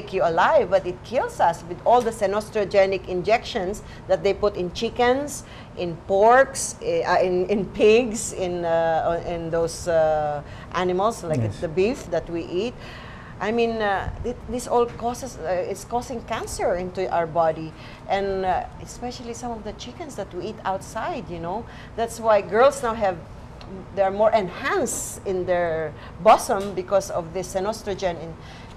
make you alive, but it kills us with all the xenoestrogenic injections that they put in chickens, in porks, in pigs, in those animals, like Yes. the beef that we eat. I mean, this all causes, it's causing cancer into our body, and especially some of the chickens that we eat outside, you know. That's why girls now they're more enhanced in their bosom because of this xenoestrogen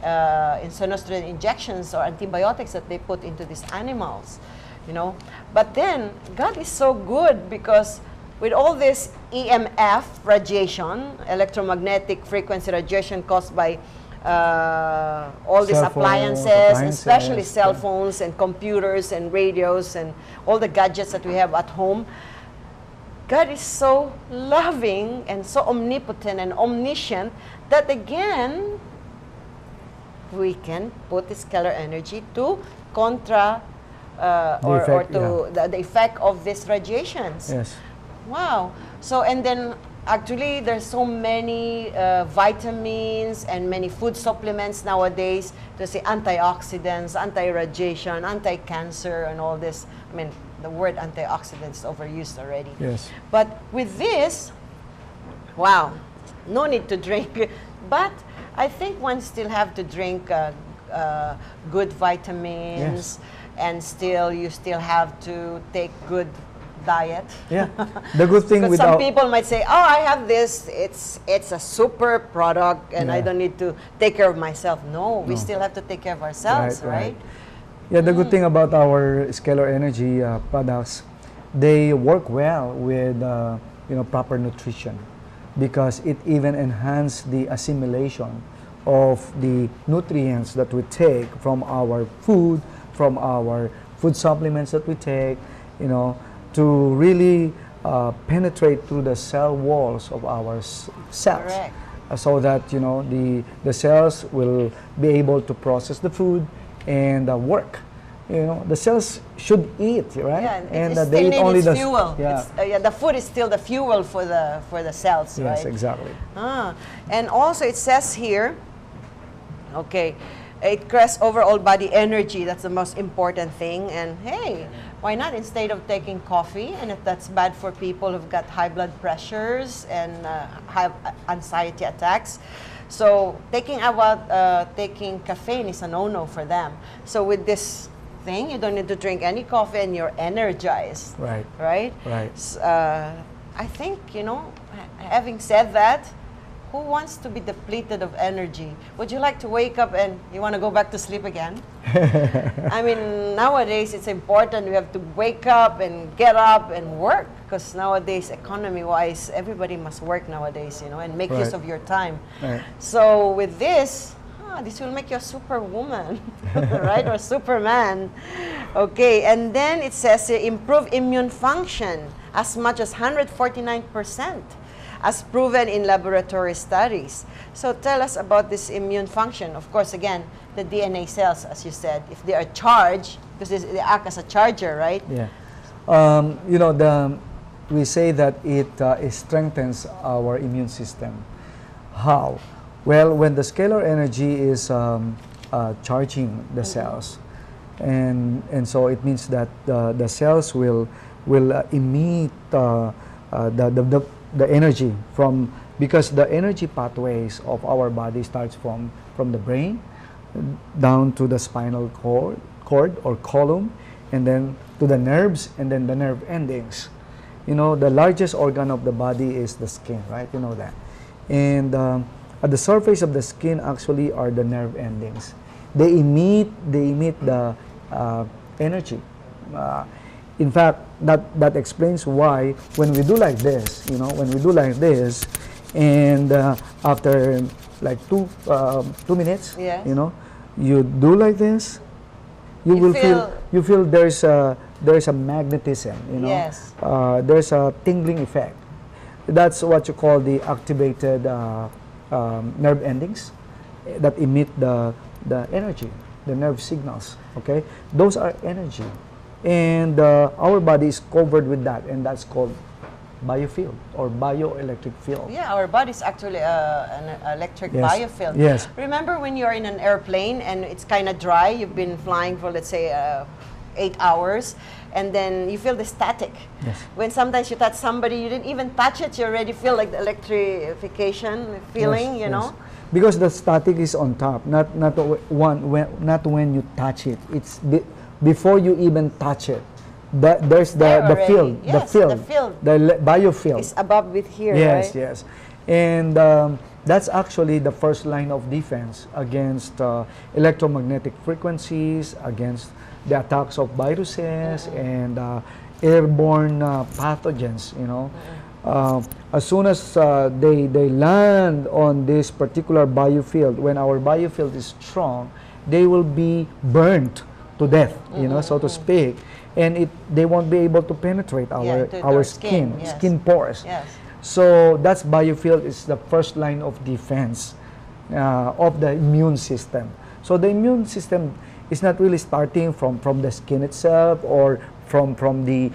xenoestrogen injections or antibiotics that they put into these animals, you know. But then, God is so good because with all this EMF radiation, electromagnetic frequency radiation caused by all these Cell phones, appliances, especially appliances, cell yeah. phones and computers and radios and all the gadgets that we have at home, God is so loving and so omnipotent and omniscient that again, we can put the scalar energy to contra the effect of these radiations. Yes. Wow. So, and then actually there's so many vitamins and many food supplements nowadays to say antioxidants, anti-radiation, anti-cancer and all this. I mean, the word antioxidants is overused already. Yes. But with this, wow, no need to drink. But I think one still have to drink good vitamins, Yes. and you still have to take good diet. Yeah. The good thing Because with some people might say, "Oh, I have this. It's a super product, and I Yeah. don't need to take care of myself." No, we No. still have to take care of ourselves, right? Yeah, the good thing about our scalar energy products, they work well with proper nutrition, because it even enhances the assimilation of the nutrients that we take from our food, from our food supplements that we take, you know, to really penetrate through the cell walls of our cells. Correct. So that, you know, the cells will be able to process the food and work. You know, the cells should eat, right? Yeah, and it they still eat only needs the fuel. Yeah. The food is still the fuel for the cells, right? Yes, exactly. And also it says here, okay, it creates overall body energy. That's the most important thing. And hey, why not, instead of taking coffee, and if that's bad for people who've got high blood pressures and have anxiety attacks, so taking caffeine is a no-no for them. So with this thing, you don't need to drink any coffee and you're energized. Right. Right? Right. I think, you know, having said that, who wants to be depleted of energy? Would you like to wake up and you want to go back to sleep again? I mean, nowadays it's important. You have to wake up and get up and work, because nowadays, economy-wise, everybody must work nowadays, you know, and make use Right. of your time. Right. So with this will make you a superwoman, right? Or Superman. Okay, and then it says here, improve immune function as much as 149%, as proven in laboratory studies. So tell us about this immune function. Of course, again, the DNA cells, as you said, if they are charged, because they act as a charger, right? Yeah. You know, we say that it strengthens our immune system. How? Well, when the scalar energy is charging the cells, and so it means that the cells will emit the energy from, because the energy pathways of our body starts from the brain down to the spinal cord or column, and then to the nerves, and then the nerve endings. You know, the largest organ of the body is the skin, right? You know that. And at the surface of the skin actually are the nerve endings. They emit the energy. In fact, that explains why when we do like this, you know, and after like two minutes, Yes. you know, you do like this, you will feel- feel there's a magnetism, you know. Yes. There's a tingling effect. That's what you call the activated nerve endings that emit the energy, the nerve signals. Okay, those are energy, and our body is covered with that, and that's called biofield or bioelectric field. Yeah, our body's actually an electric Yes. biofield. Yes. Remember when you're in an airplane and it's kind of dry, you've been flying for, let's say, 8 hours, and then you feel the static. Yes. When sometimes you touch somebody, you didn't even touch it, you already feel like the electrification feeling, Yes, you know? yes. Because the static is on top, not when you touch it. It's before you even touch it. There's There the already. field, Yes, the the field. biofield. It's above with here, Yes, right? yes. And that's actually the first line of defense against electromagnetic frequencies, against the attacks of viruses and airborne pathogens, you know. As soon as they land on this particular biofield, when our biofield is strong, they will be burnt to death, you know, so to speak. And they won't be able to penetrate to our our skin, skin, yes. skin pores. Yes. So that's biofield is the first line of defense of the immune system. So the immune system is not really starting from the skin itself or from the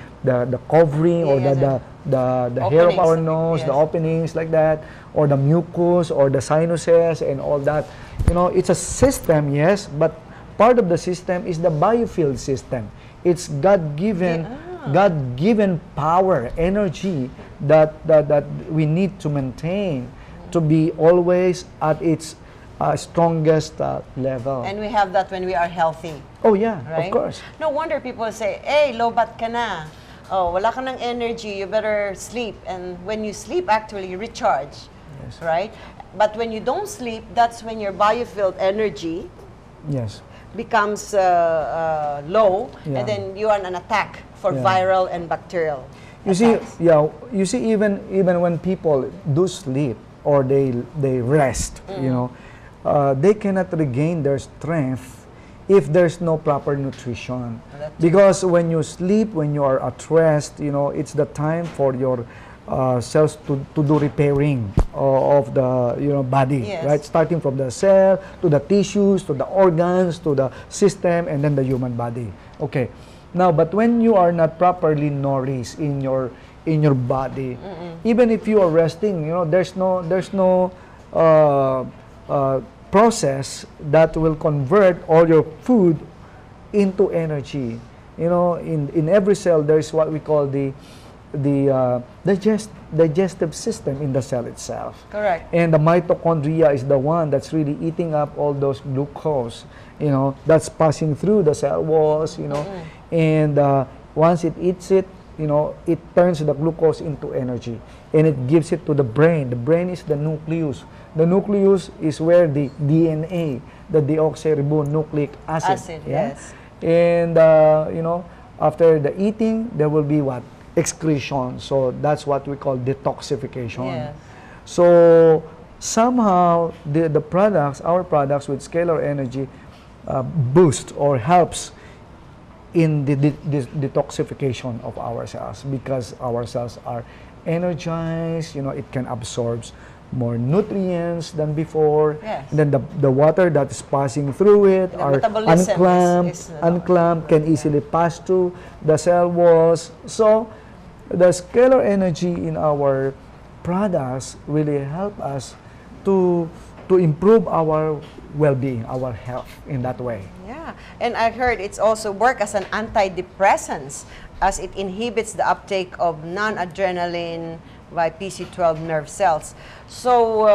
covering or Yes, the hair of our openings, nose, yes. the openings like that, or the mucus or the sinuses and all that. You know, it's a system, yes, but part of the system is the biofield system. It's God-given God-given power, energy that we need to maintain to be always at its strongest level. And we have that when we are healthy, Oh yeah, right? of course. No wonder people say, hey, low-bat ka na. Oh, wala ka ng energy, you better sleep. And when you sleep, actually, you recharge, Yes. right? But when you don't sleep, that's when your biofield energy Yes. becomes low, Yeah. and then you are on an attack for Yeah. viral and bacterial You see, attacks. yeah, you see, even when people do sleep or they rest, you know, they cannot regain their strength if there's no proper nutrition. That's Because when you sleep, when you are at rest, you know, it's the time for your cells to do repairing of the body, Yes. right? Starting from the cell to the tissues to the organs to the system and then the human body. Okay. Now, but when you are not properly nourished in your body, even if you are resting, you know, there's no process that will convert all your food into energy. You know, in every cell there is what we call the digestive system in the cell itself. Correct. And the mitochondria is the one that's really eating up all those glucose, you know, that's passing through the cell walls, you know, and once it eats it, you know, it turns the glucose into energy and it gives it to the brain. The brain is the nucleus. The nucleus is where the DNA, the deoxyribonucleic acid. Yes. And, you know, after the eating, there will be what? Excretion. So that's what we call detoxification. Yes. So somehow the products, our products with scalar energy, boost or helps in the detoxification of our cells because our cells are energized. You know, it can absorb more nutrients than before. Yes. And then the water that is passing through it The are metabolism unclamped, can easily pass through the cell walls. So the scalar energy in our products really help us to improve our well-being, our health in that way. Yeah, and I heard it's also work as an antidepressant as it inhibits the uptake of non-adrenaline by PC12 nerve cells. So